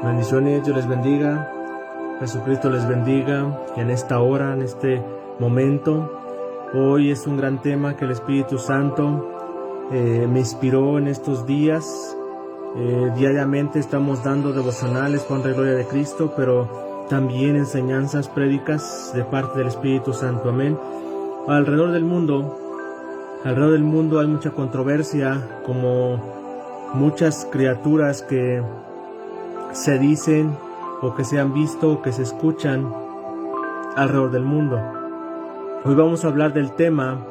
Bendiciones, Dios les bendiga, Jesucristo les bendiga, y en esta hora, en este momento, hoy es un gran tema que el Espíritu Santo me inspiró en estos días. Diariamente estamos dando devocionales con la gloria de Cristo, pero también enseñanzas, prédicas de parte del Espíritu Santo, amén. Alrededor del mundo hay mucha controversia, como muchas criaturas que se dicen o que se han visto o que se escuchan alrededor del mundo. Hoy vamos a hablar del tema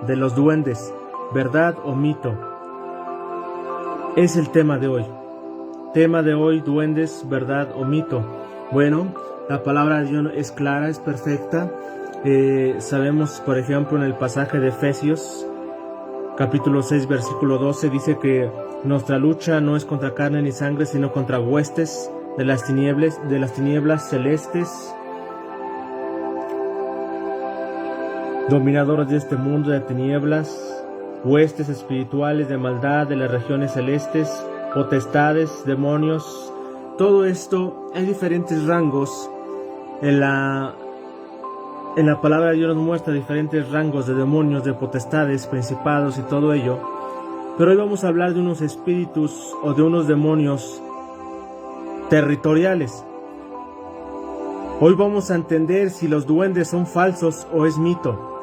de los duendes, verdad o mito. Es el tema de hoy. Tema de hoy, duendes, verdad o mito. Bueno, la palabra de Dios es clara, es perfecta. Sabemos, por ejemplo, en el pasaje de Efesios, capítulo 6, versículo 12, dice que nuestra lucha no es contra carne ni sangre, sino contra huestes de las tinieblas celestes, dominadores de este mundo de tinieblas, huestes espirituales de maldad de las regiones celestes, potestades, demonios. Todo esto, hay diferentes rangos. En la palabra de Dios nos muestra diferentes rangos de demonios, de potestades, principados y todo ello. Pero hoy vamos a hablar de unos espíritus o de unos demonios territoriales. Hoy vamos a entender si los duendes son falsos o es mito.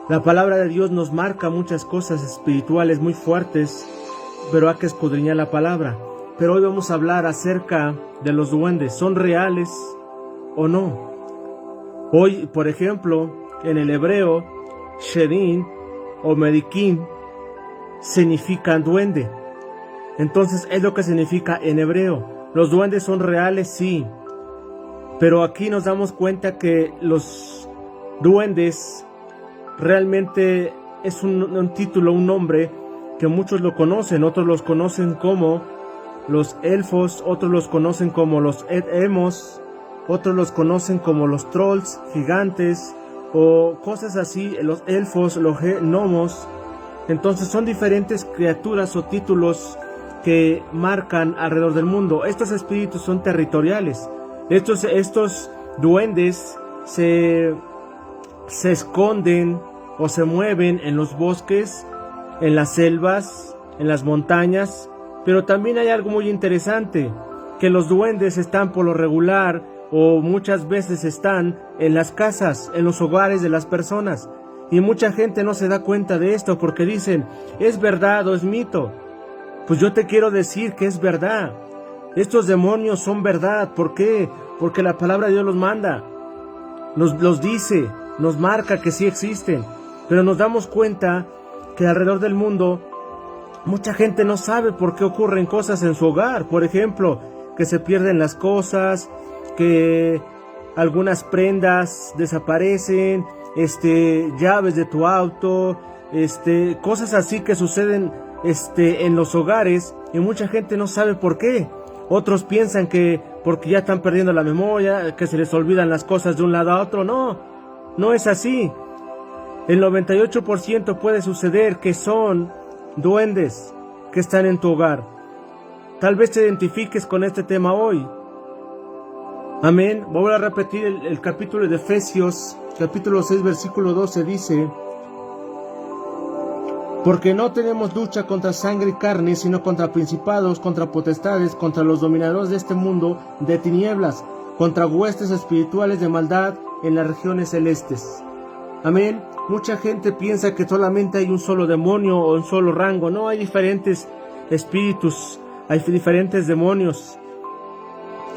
La palabra de Dios nos marca muchas cosas espirituales muy fuertes, pero hay que escudriñar la palabra. Pero hoy vamos a hablar acerca de los duendes. ¿Son reales o no? Hoy, por ejemplo, en el hebreo, Shedin o Medikim significan duende. Entonces es lo que significa en hebreo. ¿Los duendes son reales? Sí. Pero aquí nos damos cuenta que los duendes realmente es un título, un nombre que muchos lo conocen. Otros los conocen como los elfos, otros los conocen como los emos, otros los conocen como los trolls gigantes o cosas así, los elfos, los gnomos. Entonces son diferentes criaturas o títulos que marcan alrededor del mundo. Estos espíritus son territoriales. Estos duendes se esconden o se mueven en los bosques, en las selvas, en las montañas. Pero también hay algo muy interesante, que los duendes están por lo regular o muchas veces están en las casas, en los hogares de las personas. Y mucha gente no se da cuenta de esto porque dicen, ¿es verdad o es mito? Pues yo te quiero decir que es verdad. Estos demonios son verdad. ¿Por qué? Porque la palabra de Dios los manda. Los dice, nos marca que sí existen. Pero nos damos cuenta que alrededor del mundo mucha gente no sabe por qué ocurren cosas en su hogar. Por ejemplo, que se pierden las cosas, que algunas prendas desaparecen, llaves de tu auto, cosas así que suceden en los hogares y mucha gente no sabe por qué. Otros piensan que porque ya están perdiendo la memoria, que se les olvidan las cosas de un lado a otro. No es así. El 98% puede suceder que son duendes que están en tu hogar. Tal vez te identifiques con este tema hoy. Amén. Voy a repetir el capítulo de Efesios, capítulo 6, versículo 12, dice: porque no tenemos lucha contra sangre y carne, sino contra principados, contra potestades, contra los dominadores de este mundo de tinieblas, contra huestes espirituales de maldad en las regiones celestes. Amén. Mucha gente piensa que solamente hay un solo demonio o un solo rango. No, hay diferentes espíritus, hay diferentes demonios.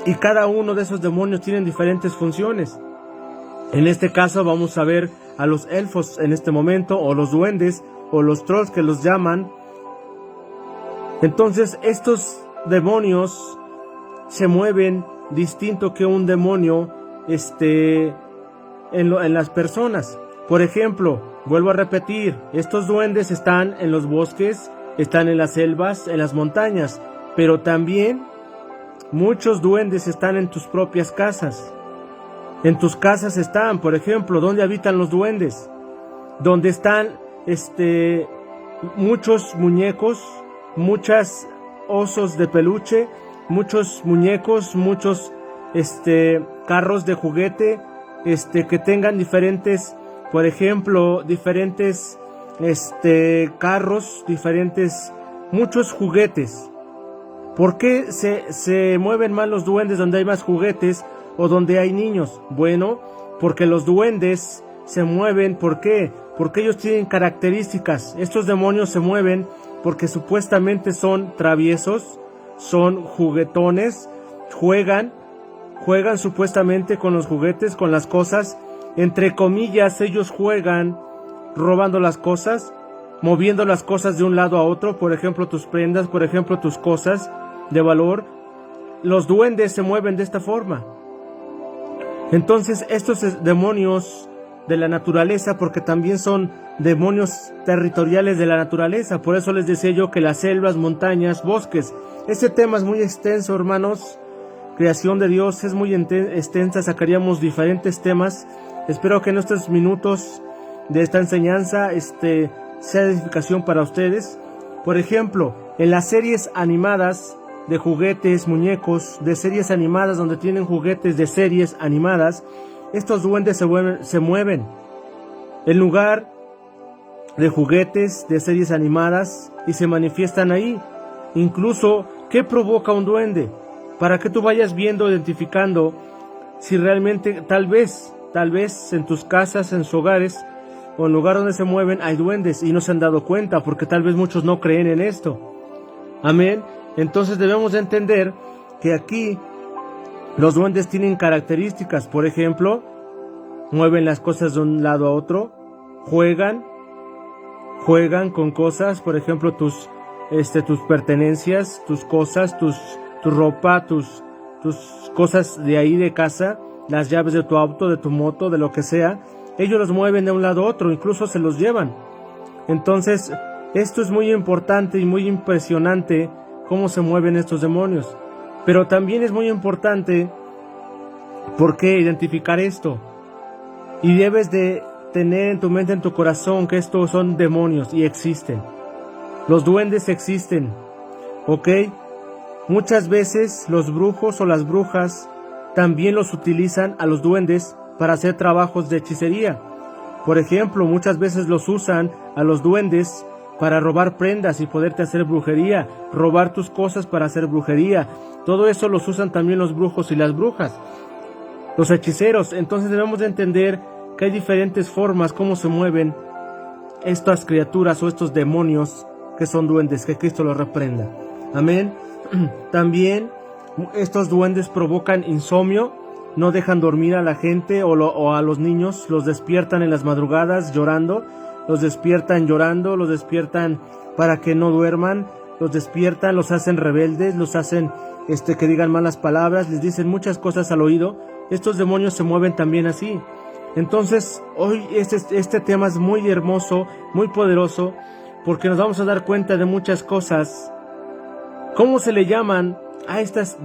Y cada uno de esos demonios tienen diferentes funciones. En este caso vamos a ver a los elfos en este momento, o los duendes, o los trolls que los llaman. Entonces estos demonios se mueven distinto que un demonio en las personas. Por ejemplo, vuelvo a repetir, estos duendes están en los bosques, están en las selvas, en las montañas, pero también muchos duendes están en tus propias casas. En tus casas están, por ejemplo, ¿dónde habitan los duendes? Donde están muchos muñecos, muchos osos de peluche, muchos muñecos, muchos carros de juguete, que tengan diferentes, por ejemplo, diferentes carros, muchos juguetes. ¿Por qué se mueven más los duendes donde hay más juguetes o donde hay niños? Bueno, porque los duendes se mueven, ¿por qué? Porque ellos tienen características. Estos demonios se mueven porque supuestamente son traviesos, son juguetones, juegan supuestamente con los juguetes, con las cosas. Entre comillas, ellos juegan robando las cosas, moviendo las cosas de un lado a otro, por ejemplo tus prendas, por ejemplo tus cosas de valor. Los duendes se mueven de esta forma. Entonces estos demonios de la naturaleza, porque también son demonios territoriales de la naturaleza, por eso les decía yo que las selvas, montañas, bosques, este tema es muy extenso, hermanos. Creación de Dios es muy extensa, sacaríamos diferentes temas. Espero que en estos minutos de esta enseñanza sea de edificación para ustedes. Por ejemplo, en las series animadas de juguetes, muñecos, de series animadas donde tienen juguetes de series animadas, estos duendes se mueven. En lugar de juguetes de series animadas y se manifiestan ahí. Incluso, ¿qué provoca un duende? Para que tú vayas viendo, identificando si realmente, tal vez en tus casas, en sus hogares o en el lugar donde se mueven hay duendes y no se han dado cuenta, porque tal vez muchos no creen en esto. Amén. Entonces debemos de entender que aquí los duendes tienen características. Por ejemplo, mueven las cosas de un lado a otro, juegan con cosas, por ejemplo tus pertenencias, tus cosas, tu ropa, tus cosas de ahí de casa, las llaves de tu auto, de tu moto, de lo que sea. Ellos los mueven de un lado a otro, incluso se los llevan. Entonces, esto es muy importante y muy impresionante cómo se mueven estos demonios. Pero también es muy importante, ¿por qué? Identificar esto. Y debes de tener en tu mente, en tu corazón, que estos son demonios y existen. Los duendes existen, ¿ok? Muchas veces los brujos o las brujas también los utilizan a los duendes para hacer trabajos de hechicería. Por ejemplo, muchas veces los usan a los duendes para robar prendas y poderte hacer brujería, robar tus cosas para hacer brujería. Todo eso los usan también los brujos y las brujas, los hechiceros. Entonces debemos de entender que hay diferentes formas como se mueven estas criaturas o estos demonios que son duendes, que Cristo los reprenda. Amén. También estos duendes provocan insomnio, no dejan dormir a la gente o a los niños, los despiertan en las madrugadas llorando, los despiertan para que no duerman, los despiertan, los hacen rebeldes, los hacen que digan malas palabras, les dicen muchas cosas al oído. Estos demonios se mueven también así. Entonces, hoy este tema es muy hermoso, muy poderoso, porque nos vamos a dar cuenta de muchas cosas. ¿Cómo se le llaman a estos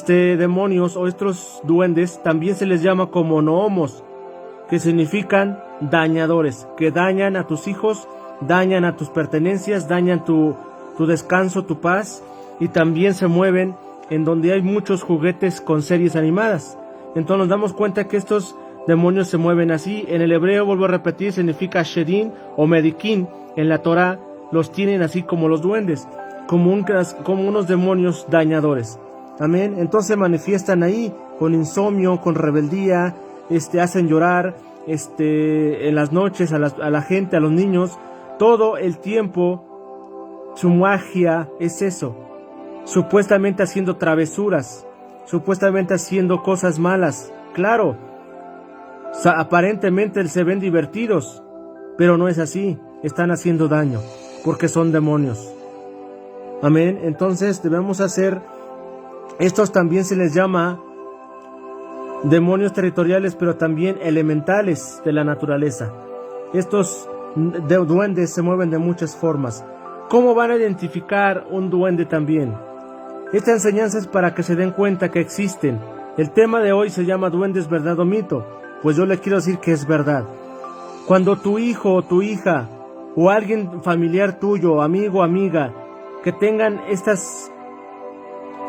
demonios o estos duendes? También se les llama como noomos, que significan dañadores, que dañan a tus hijos, dañan a tus pertenencias, dañan tu descanso, tu paz, y también se mueven en donde hay muchos juguetes con series animadas. Entonces nos damos cuenta que estos demonios se mueven así. En el hebreo, vuelvo a repetir, significa Shedim o Medikin. En la Torah los tienen así como los duendes, como unos demonios dañadores. Amén. Entonces se manifiestan ahí con insomnio, con rebeldía, hacen llorar en las noches a la gente, a los niños. Todo el tiempo su magia es eso, supuestamente haciendo travesuras, supuestamente haciendo cosas malas. Claro, aparentemente se ven divertidos, pero no es así. Están haciendo daño porque son demonios. Amén. Entonces debemos hacer, estos también se les llama demonios territoriales, pero también elementales de la naturaleza. Estos duendes se mueven de muchas formas. ¿Cómo van a identificar un duende también? Esta enseñanza es para que se den cuenta que existen. El tema de hoy se llama duendes, verdad o mito. Pues yo le quiero decir que es verdad. Cuando tu hijo o tu hija o alguien familiar tuyo, amigo o amiga, que tengan estas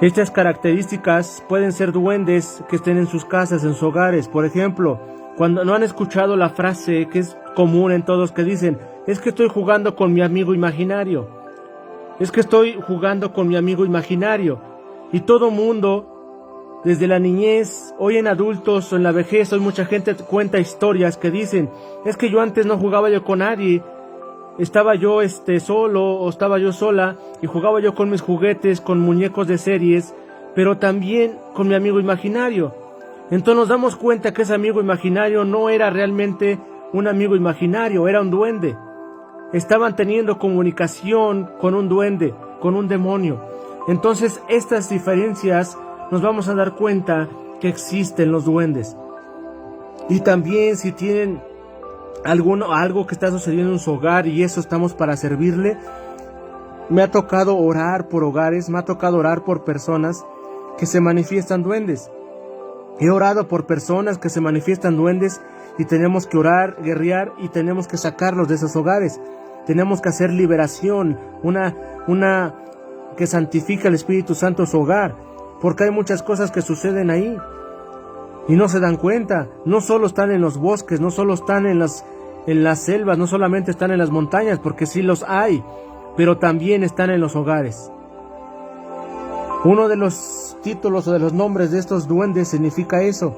Estas características pueden ser duendes que estén en sus casas, en sus hogares. Por ejemplo, cuando no han escuchado la frase que es común en todos que dicen, es que estoy jugando con mi amigo imaginario. Es que estoy jugando con mi amigo imaginario. Y todo mundo, desde la niñez, hoy en adultos o en la vejez, hoy mucha gente cuenta historias que dicen, es que yo antes no jugaba yo con nadie. Estaba yo solo o estaba yo sola y jugaba yo con mis juguetes, con muñecos de series, pero también con mi amigo imaginario. Entonces nos damos cuenta que ese amigo imaginario no era realmente un amigo imaginario, era un duende. Estaban teniendo comunicación con un duende, con un demonio. Entonces estas diferencias nos vamos a dar cuenta que existen los duendes. Y también si tienen algo que está sucediendo en su hogar y eso estamos para servirle. Me ha tocado orar por hogares, me ha tocado orar por personas que se manifiestan duendes. He orado por personas que se manifiestan duendes y tenemos que orar, guerrear y tenemos que sacarlos de esos hogares. Tenemos que hacer liberación, una que santifica el Espíritu Santo su hogar, porque hay muchas cosas que suceden ahí. Y no se dan cuenta, no solo están en los bosques, no solo están en las selvas, no solamente están en las montañas, porque sí los hay, pero también están en los hogares. Uno de los títulos o de los nombres de estos duendes significa eso.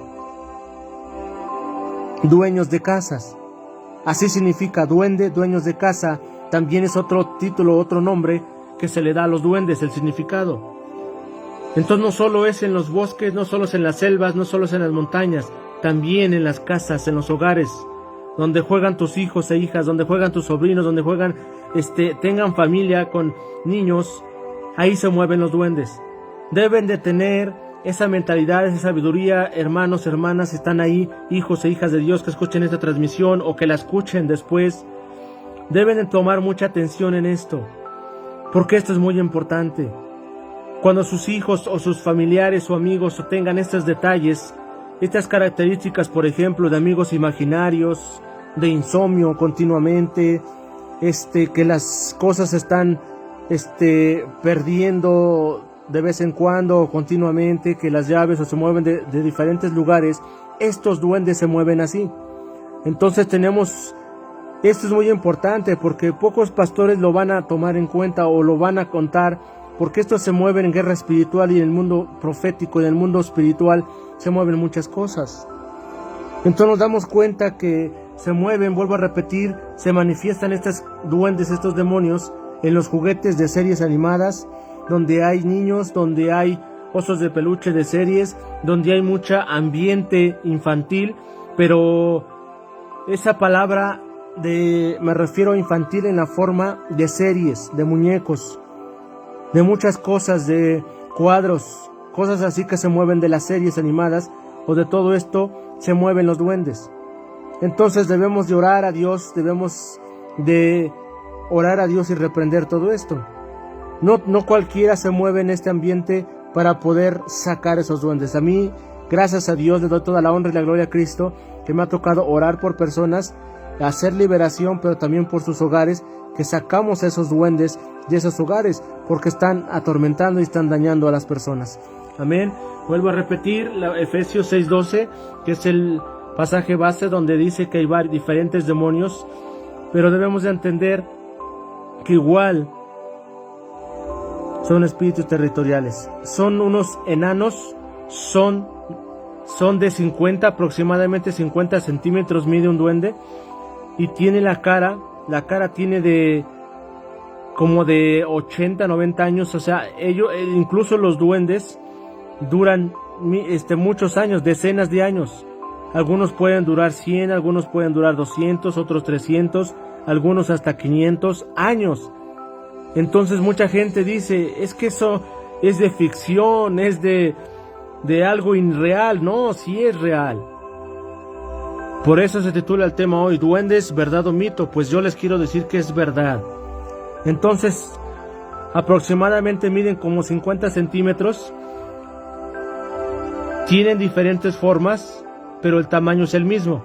Dueños de casas. Así significa duende, dueños de casa. También es otro título, otro nombre que se le da a los duendes, el significado. Entonces no solo es en los bosques, no solo es en las selvas, no solo es en las montañas, también en las casas, en los hogares, donde juegan tus hijos e hijas, donde juegan tus sobrinos, donde juegan, tengan familia con niños, ahí se mueven los duendes. Deben de tener esa mentalidad, esa sabiduría, hermanos, hermanas, si están ahí, hijos e hijas de Dios que escuchen esta transmisión o que la escuchen después, deben de tomar mucha atención en esto, porque esto es muy importante. Cuando sus hijos o sus familiares o amigos tengan estos detalles, estas características, por ejemplo, de amigos imaginarios, de insomnio continuamente, que las cosas se están perdiendo de vez en cuando o continuamente, que las llaves o se mueven de diferentes lugares, estos duendes se mueven así. Entonces esto es muy importante porque pocos pastores lo van a tomar en cuenta o lo van a contar, porque estos se mueven en guerra espiritual y en el mundo profético y en el mundo espiritual se mueven muchas cosas. Entonces nos damos cuenta que se mueven, vuelvo a repetir, se manifiestan estos duendes, estos demonios en los juguetes de series animadas, donde hay niños, donde hay osos de peluche de series, donde hay mucha ambiente infantil, pero esa palabra me refiero a infantil en la forma de series, de muñecos, de muchas cosas, de cuadros, cosas así que se mueven de las series animadas o de todo esto se mueven los duendes. Entonces debemos de orar a Dios, debemos de orar a Dios y reprender todo esto. No cualquiera se mueve en este ambiente para poder sacar esos duendes. A mí, gracias a Dios, le doy toda la honra y la gloria a Cristo, que me ha tocado orar por personas, hacer liberación, pero también por sus hogares, que sacamos a esos duendes de esos hogares, porque están atormentando y están dañando a las personas. Amén. Vuelvo a repetir, Efesios 6:12, que es el pasaje base donde dice que hay diferentes demonios, pero debemos de entender que igual son espíritus territoriales, son unos enanos, son de 50, aproximadamente 50 centímetros mide un duende, y tiene la cara tiene como de 80, 90 años, o sea, incluso los duendes duran muchos años, decenas de años. Algunos pueden durar 100, algunos pueden durar 200, otros 300, algunos hasta 500 años. Entonces mucha gente dice, es que eso es de ficción, es de algo irreal. No, sí es real. Por eso se titula el tema hoy, ¿duendes, verdad o mito? Pues yo les quiero decir que es verdad. Entonces, aproximadamente miden como 50 centímetros, tienen diferentes formas, pero el tamaño es el mismo.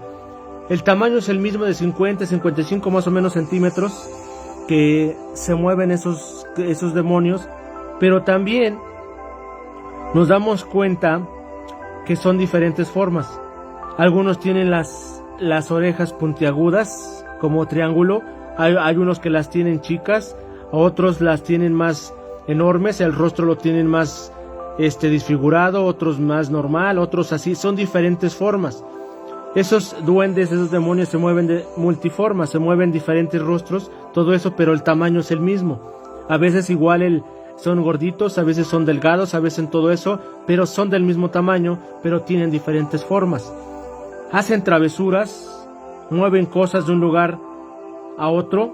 El tamaño es el mismo de 50, 55 más o menos centímetros, que se mueven esos demonios, pero también nos damos cuenta que son diferentes formas. Algunos tienen las orejas puntiagudas como triángulo, hay unos que las tienen chicas, otros las tienen más enormes, el rostro lo tienen más disfigurado, otros más normal, otros así, son diferentes formas. Esos duendes, esos demonios se mueven de multiformas, se mueven diferentes rostros, todo eso, pero el tamaño es el mismo. A veces igual son gorditos, a veces son delgados, a veces todo eso, pero son del mismo tamaño, pero tienen diferentes formas. Hacen travesuras, mueven cosas de un lugar a otro.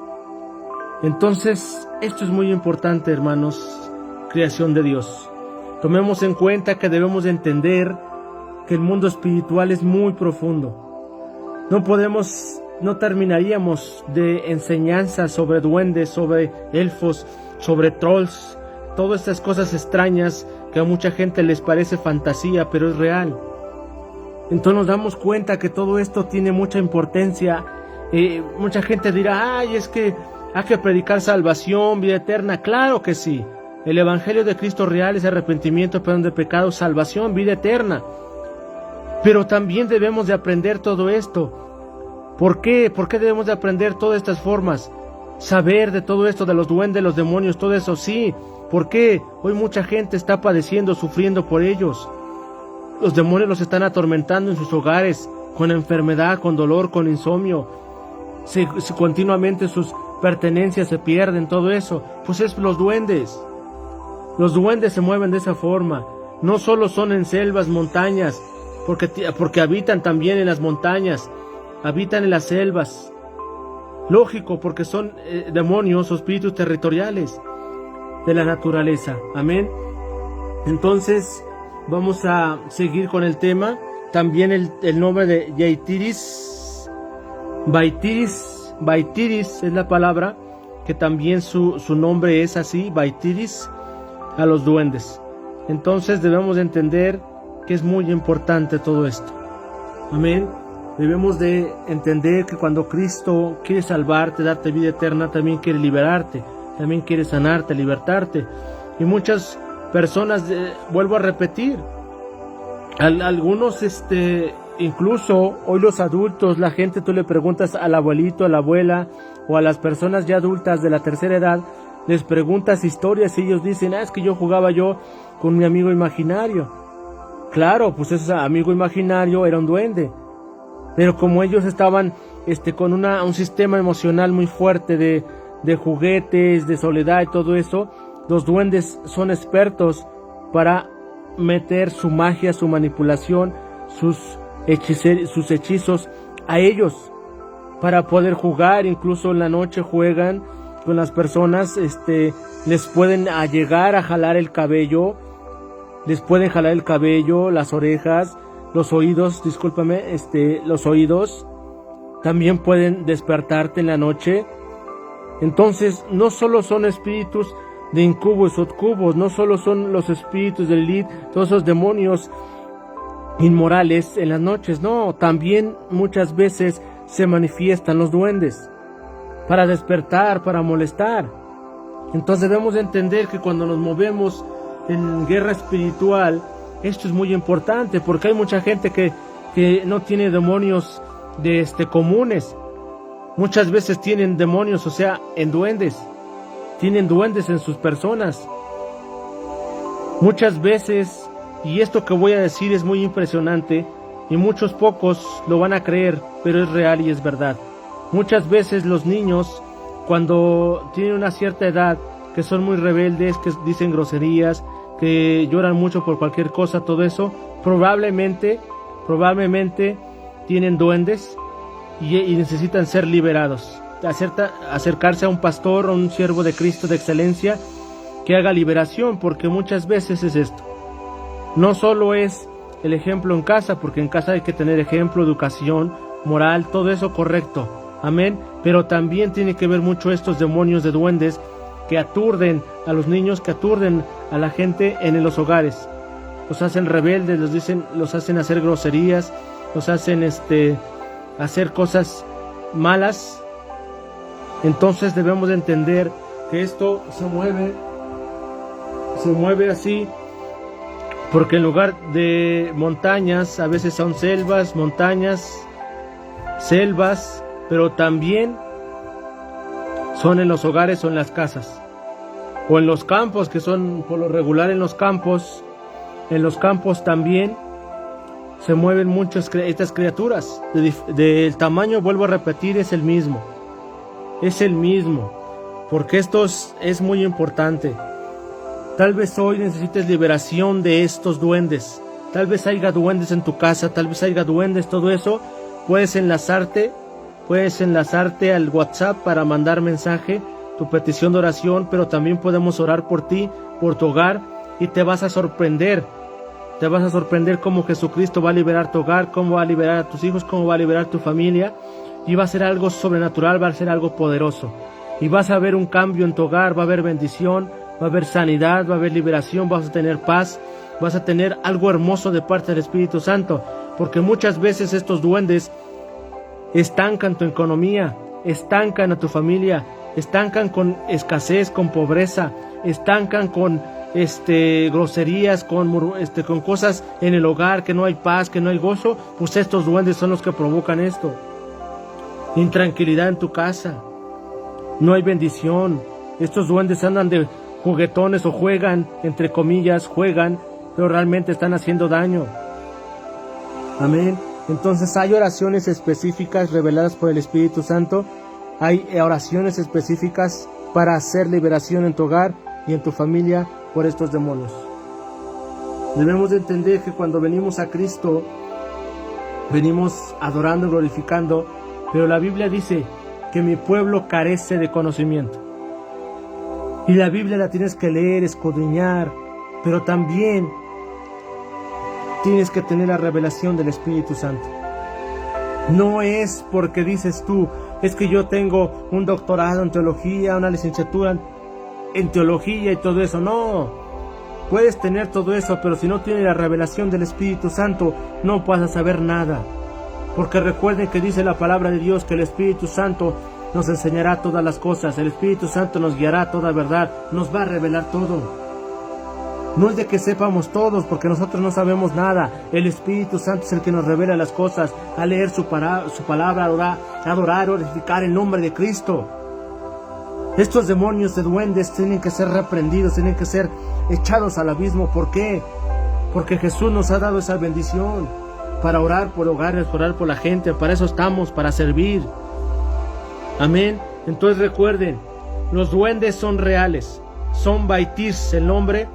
Entonces, esto es muy importante, hermanos, creación de Dios. Tomemos en cuenta que debemos de entender que el mundo espiritual es muy profundo. No terminaríamos de enseñanzas sobre duendes, sobre elfos, sobre trolls, todas estas cosas extrañas que a mucha gente les parece fantasía, pero es real. Entonces nos damos cuenta que todo esto tiene mucha importancia. Mucha gente dirá, ay, es que hay que predicar salvación, vida eterna. Claro que sí. El evangelio de Cristo real es arrepentimiento, perdón de pecados, salvación, vida eterna. Pero también debemos de aprender todo esto. ¿Por qué? ¿Por qué debemos de aprender todas estas formas? Saber de todo esto, de los duendes, los demonios, todo eso, sí. ¿Por qué? Hoy mucha gente está padeciendo, sufriendo por ellos. Los demonios los están atormentando en sus hogares, con enfermedad, con dolor, con insomnio. Continuamente sus pertenencias se pierden, todo eso. Pues es los duendes. Los duendes se mueven de esa forma. No solo son en selvas, montañas, porque habitan también en las montañas, habitan en las selvas. Lógico, porque son demonios o espíritus territoriales de la naturaleza. Amén. Entonces, vamos a seguir con el tema. También el nombre de Yaitiris, Baitiris es la palabra, que también su nombre es así, Baitiris, a los duendes. Entonces debemos de entender que es muy importante todo esto. Amén. Debemos de entender que cuando Cristo quiere salvarte, darte vida eterna, también quiere liberarte, también quiere sanarte, libertarte. Y muchas personas, vuelvo a repetir, algunos incluso hoy los adultos, la gente, tú le preguntas al abuelito, a la abuela o a las personas ya adultas de la tercera edad, les preguntas historias y ellos dicen, es que yo jugaba con mi amigo imaginario. Claro, pues ese amigo imaginario era un duende, pero como ellos estaban con un sistema emocional muy fuerte de juguetes, de soledad y todo eso, los duendes son expertos para meter su magia, su manipulación, sus hechizos a ellos, para poder jugar. Incluso en la noche juegan con las personas, les pueden llegar a jalar el cabello, las orejas, los oídos, los oídos, también pueden despertarte en la noche. Entonces, no solo son espíritus de incubos o sucubos, no solo son los espíritus del Lilith, todos esos demonios inmorales en las noches, no, también muchas veces se manifiestan los duendes para despertar, para molestar. Entonces debemos entender que cuando nos movemos en guerra espiritual, esto es muy importante, porque hay mucha gente que no tiene demonios comunes. Muchas veces tienen demonios, o sea, en duendes. Tienen duendes en sus personas. Muchas veces, y esto que voy a decir es muy impresionante, y pocos lo van a creer, pero es real y es verdad. Muchas veces los niños, cuando tienen una cierta edad, que son muy rebeldes, que dicen groserías, que lloran mucho por cualquier cosa, todo eso, probablemente tienen duendes y necesitan ser liberados. Acercarse a un pastor o un siervo de Cristo de excelencia que haga liberación, porque muchas veces es esto. No solo es el ejemplo en casa, porque en casa hay que tener ejemplo, educación, moral, todo eso correcto, amén, pero también tiene que ver mucho estos demonios de duendes que aturden a los niños, que aturden a la gente en los hogares, los hacen rebeldes, los hacen hacer groserías, los hacen hacer cosas malas. Entonces debemos de entender que esto se mueve así porque en lugar de montañas, a veces son selvas, montañas, selvas, pero también son en los hogares o en las casas, o en los campos, que son por lo regular en los campos también se mueven muchas estas criaturas, del tamaño, vuelvo a repetir, es el mismo, porque esto es muy importante. Tal vez hoy necesites liberación de estos duendes. Tal vez haya duendes en tu casa, tal vez haya duendes, todo eso. Puedes enlazarte al WhatsApp para mandar mensaje, tu petición de oración, pero también podemos orar por ti, por tu hogar, y te vas a sorprender. Te vas a sorprender cómo Jesucristo va a liberar tu hogar, cómo va a liberar a tus hijos, cómo va a liberar tu familia, y va a ser algo sobrenatural, va a ser algo poderoso. Y vas a ver un cambio en tu hogar, va a haber bendición, va a haber sanidad, va a haber liberación, vas a tener paz, vas a tener algo hermoso de parte del Espíritu Santo, porque muchas veces estos duendes estancan tu economía, estancan a tu familia, estancan con escasez, con pobreza, estancan con groserías, con cosas en el hogar, que no hay paz, que no hay gozo. Pues estos duendes son los que provocan esto. Intranquilidad en tu casa, no hay bendición. Estos duendes andan de juguetones o juegan, entre comillas, pero realmente están haciendo daño. Amén. Entonces hay oraciones específicas reveladas por el Espíritu Santo. Hay oraciones específicas para hacer liberación en tu hogar y en tu familia por estos demonios. Debemos de entender que cuando venimos a Cristo, venimos adorando y glorificando, pero la Biblia dice que mi pueblo carece de conocimiento. Y la Biblia la tienes que leer, escudriñar, pero también tienes que tener la revelación del Espíritu Santo. No es porque dices tú, es que yo tengo un doctorado en teología, una licenciatura en teología y todo eso. No, puedes tener todo eso, pero si no tienes la revelación del Espíritu Santo, no vas a saber nada. Porque recuerden que dice la palabra de Dios que el Espíritu Santo nos enseñará todas las cosas, el Espíritu Santo nos guiará a toda verdad, nos va a revelar todo. No es de que sepamos todos, porque nosotros no sabemos nada. El Espíritu Santo es el que nos revela las cosas, a leer su palabra, adorar, glorificar el nombre de Cristo. Estos demonios de duendes tienen que ser reprendidos, tienen que ser echados al abismo. ¿Por qué? Porque Jesús nos ha dado esa bendición para orar por hogares, para orar por la gente. Para eso estamos, para servir. Amén. Entonces recuerden, los duendes son reales, son Baitirs, el nombre,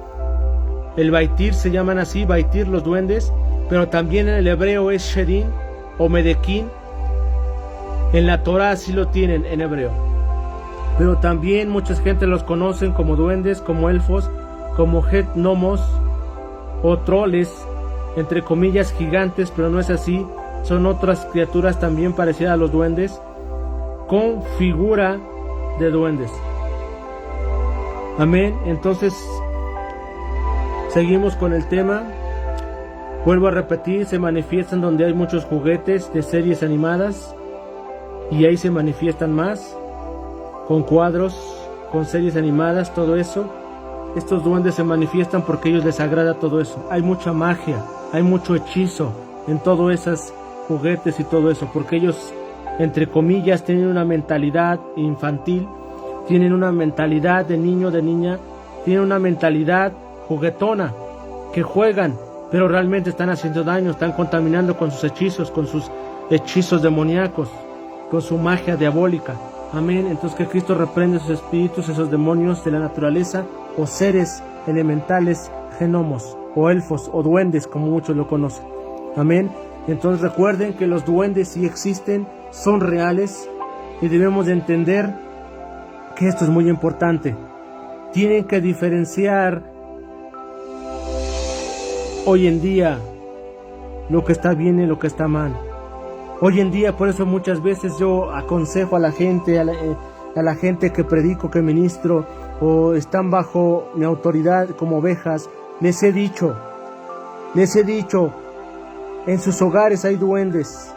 el Baitir se llaman así, Baitir los duendes, pero también en el hebreo es Sherin o Medekin. En la Torah así lo tienen en hebreo. Pero también mucha gente los conocen como duendes, como elfos, como het nomos o troles, entre comillas gigantes, pero no es así. Son otras criaturas también parecidas a los duendes, con figura de duendes. Amén. Entonces seguimos con el tema. Vuelvo a repetir, se manifiestan donde hay muchos juguetes de series animadas, y ahí se manifiestan más, con cuadros, con series animadas, todo eso. Estos duendes se manifiestan porque a ellos les agrada todo eso. Hay mucha magia, hay mucho hechizo en todos esos juguetes y todo eso, porque ellos, entre comillas, tienen una mentalidad infantil, tienen una mentalidad de niño, de niña, tienen una mentalidad juguetona, que juegan, pero realmente están haciendo daño, están contaminando con sus hechizos demoníacos, con su magia diabólica. Amén. Entonces que Cristo reprende esos espíritus, esos demonios de la naturaleza, o seres elementales, genomos, o elfos, o duendes, como muchos lo conocen. Amén. Entonces recuerden que los duendes sí existen, son reales, y debemos de entender que esto es muy importante. Tienen que diferenciar hoy en día lo que está bien y lo que está mal. Hoy en día, por eso muchas veces yo aconsejo a la gente, a la gente que predico, que ministro, o están bajo mi autoridad como ovejas, les he dicho, en sus hogares hay duendes.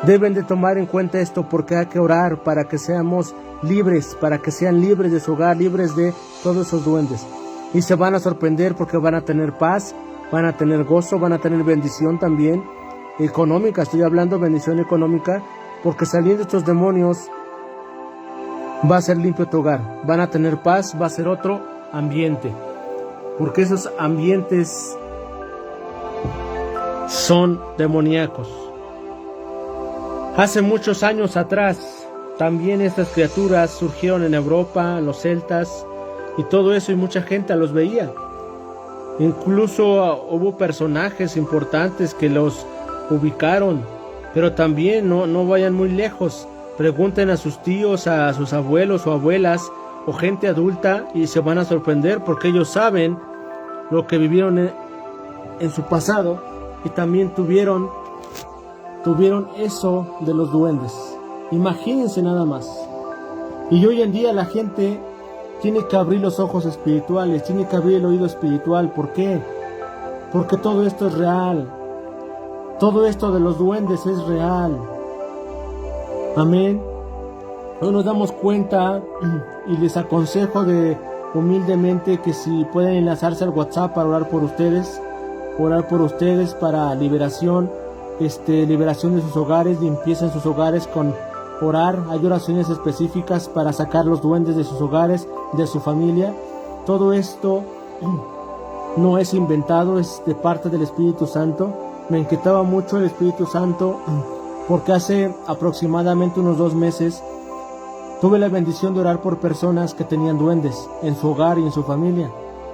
Deben de tomar en cuenta esto, porque hay que orar para que seamos libres, para que sean libres de su hogar, libres de todos esos duendes. y se van a sorprender porque van a tener paz, van a tener gozo, van a tener bendición también económica. Estoy hablando bendición económica, porque saliendo estos demonios va a ser limpio tu hogar, van a tener paz, va a ser otro ambiente, porque esos ambientes son demoníacos. Hace muchos años atrás también estas criaturas surgieron en Europa, los celtas y todo eso, y mucha gente los veía. Incluso hubo personajes importantes que los ubicaron, pero también no vayan muy lejos. Pregunten a sus tíos, a sus abuelos o abuelas o gente adulta y se van a sorprender, porque ellos saben lo que vivieron en su pasado y también tuvieron eso de los duendes. Imagínense nada más. Y hoy en día la gente tiene que abrir los ojos espirituales, tiene que abrir el oído espiritual. ¿Por qué? Porque todo esto es real. Todo esto de los duendes es real. Amén. Hoy nos damos cuenta y les aconsejo humildemente que si pueden enlazarse al WhatsApp para orar por ustedes para liberación de sus hogares, limpieza en sus hogares con orar. Hay oraciones específicas para sacar los duendes de sus hogares, de su familia. Todo esto no es inventado, es de parte del Espíritu Santo. Me inquietaba mucho el Espíritu Santo porque hace aproximadamente unos 2 meses tuve la bendición de orar por personas que tenían duendes en su hogar y en su familia.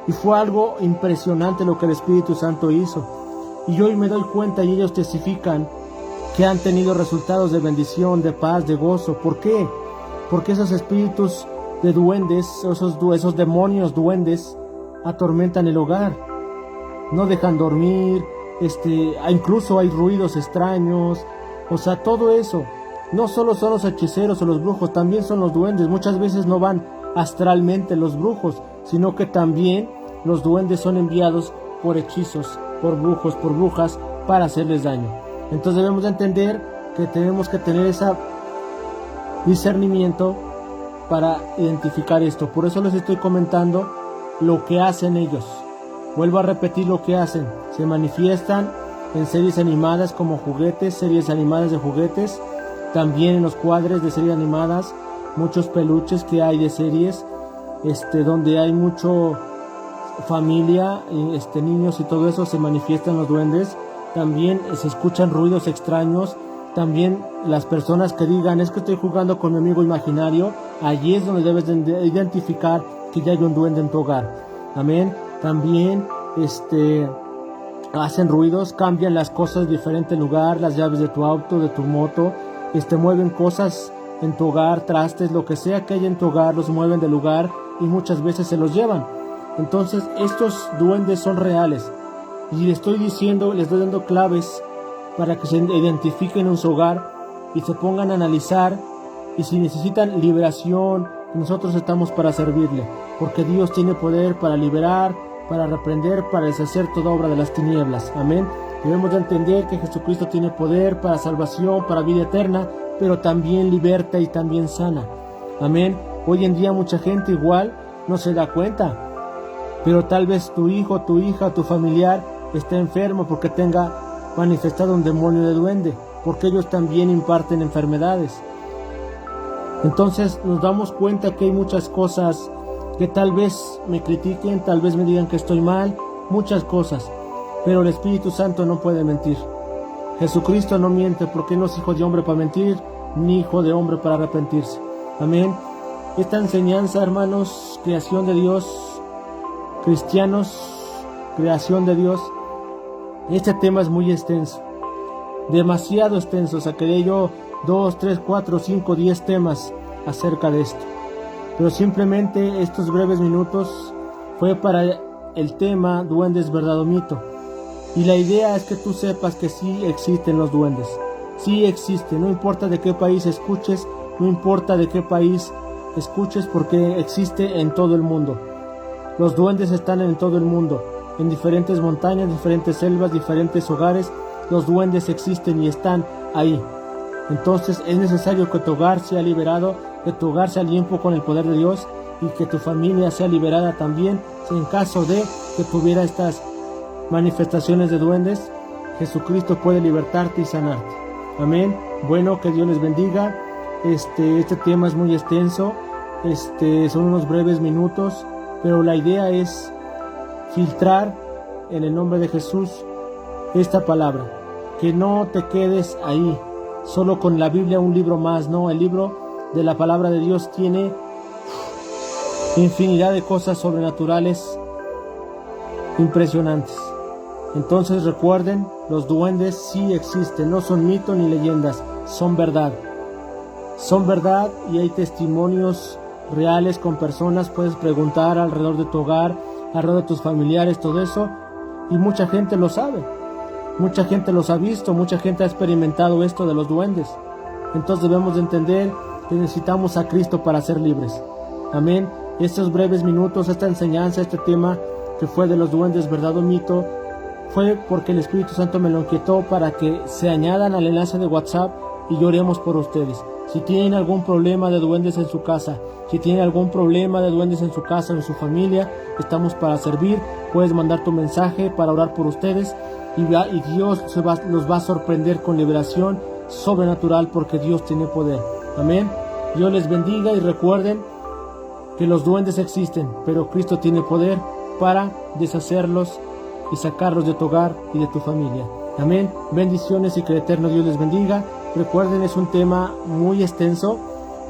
Y fue algo impresionante lo que el Espíritu Santo hizo. Y hoy me doy cuenta y ellos testifican que han tenido resultados de bendición, de paz, de gozo. ¿Por qué? Porque esos espíritus de duendes, esos demonios duendes, atormentan el hogar. No dejan dormir, incluso hay ruidos extraños. O sea, todo eso. No solo son los hechiceros o los brujos, también son los duendes. Muchas veces no van astralmente los brujos, sino que también los duendes son enviados por hechizos, por brujos, por brujas, para hacerles daño. Entonces debemos de entender que tenemos que tener ese discernimiento para identificar esto. Por eso les estoy comentando lo que hacen ellos. Vuelvo a repetir lo que hacen. Se manifiestan en series animadas como juguetes, series animadas de juguetes, también en los cuadros de series animadas, muchos peluches que hay de series, donde hay mucho familia, niños y todo eso, se manifiestan los duendes. También se escuchan ruidos extraños. También las personas que digan, es que estoy jugando con mi amigo imaginario, allí es donde debes de identificar que ya hay un duende en tu hogar. Amén. También hacen ruidos, cambian las cosas de diferente lugar, las llaves de tu auto, de tu moto, mueven cosas en tu hogar, trastes, lo que sea que haya en tu hogar, los mueven de lugar y muchas veces se los llevan. Entonces estos duendes son reales, y les estoy dando claves para que se identifiquen en su hogar y se pongan a analizar, y si necesitan liberación, nosotros estamos para servirle, porque Dios tiene poder para liberar, para reprender, para deshacer toda obra de las tinieblas. Amén. Debemos de entender que Jesucristo tiene poder para salvación, para vida eterna, pero también liberta y también sana. Amén. Hoy en día mucha gente igual no se da cuenta, pero tal vez tu hijo, tu hija, tu familiar esté enfermo porque tenga manifestado un demonio de duende, porque ellos también imparten enfermedades. Entonces nos damos cuenta que hay muchas cosas que tal vez me critiquen, tal vez me digan que estoy mal, muchas cosas, pero el Espíritu Santo no puede mentir. Jesucristo no miente, porque no es hijo de hombre para mentir, ni hijo de hombre para arrepentirse. Amén. Esta enseñanza, hermanos, creación de Dios, cristianos, creación de Dios, este tema es muy extenso, demasiado extenso. Sacaré yo 2, 3, 4, 5, 10 temas acerca de esto, pero simplemente estos breves minutos fue para el tema duendes, verdad o mito. Y la idea es que tú sepas que sí existen los duendes, sí existen, no importa de qué país escuches, no importa de qué país escuches, porque existe en todo el mundo. Los duendes están en todo el mundo, en diferentes montañas, diferentes selvas, diferentes hogares. Los duendes existen y están ahí. Entonces es necesario que tu hogar sea liberado, que tu hogar sea limpio con el poder de Dios, y que tu familia sea liberada también, en caso de que tuviera estas manifestaciones de duendes, Jesucristo puede libertarte y sanarte. Amén. Bueno, que Dios les bendiga. Este tema es muy extenso. Son unos breves minutos, pero la idea es filtrar en el nombre de Jesús esta palabra. Que no te quedes ahí, solo con la Biblia, un libro más. No, el libro de la palabra de Dios tiene infinidad de cosas sobrenaturales impresionantes. Entonces recuerden, los duendes sí existen, no son mitos ni leyendas, son verdad. Son verdad y hay testimonios reales con personas. Puedes preguntar alrededor de tu hogar, alrededor de tus familiares, todo eso, y mucha gente lo sabe. Mucha gente los ha visto, mucha gente ha experimentado esto de los duendes. Entonces debemos de entender que necesitamos a Cristo para ser libres. Amén. Estos breves minutos, esta enseñanza, este tema que fue de los duendes, verdad o mito, fue porque el Espíritu Santo me lo inquietó para que se añadan al enlace de WhatsApp y oremos por ustedes. Si tienen algún problema de duendes en su casa, si tienen algún problema de duendes en su casa o en su familia, estamos para servir. Puedes mandar tu mensaje para orar por ustedes y Dios los va a sorprender con liberación sobrenatural, porque Dios tiene poder. Amén. Dios les bendiga y recuerden que los duendes existen, pero Cristo tiene poder para deshacerlos y sacarlos de tu hogar y de tu familia. Amén. Bendiciones y que el eterno Dios les bendiga. Recuerden, es un tema muy extenso,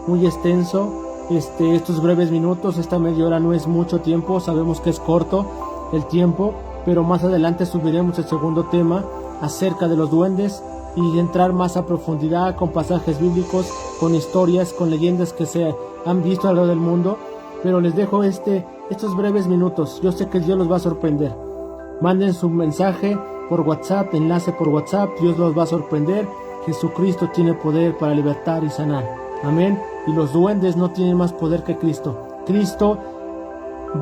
muy extenso. Estos breves minutos, esta media hora no es mucho tiempo, sabemos que es corto el tiempo, pero más adelante subiremos el segundo tema acerca de los duendes y entrar más a profundidad con pasajes bíblicos, con historias, con leyendas que se han visto alrededor del mundo. Pero les dejo estos breves minutos. Yo sé que Dios los va a sorprender. Manden su mensaje por WhatsApp, enlace por WhatsApp. Dios los va a sorprender. Jesucristo tiene poder para libertar y sanar. Amén. Y los duendes no tienen más poder que Cristo. Cristo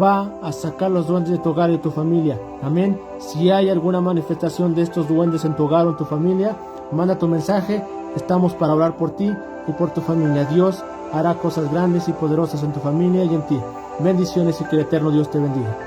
va a sacar los duendes de tu hogar y de tu familia. Amén. Si hay alguna manifestación de estos duendes en tu hogar o en tu familia, manda tu mensaje. Estamos para orar por ti y por tu familia. Dios hará cosas grandes y poderosas en tu familia y en ti. Bendiciones y que el eterno Dios te bendiga.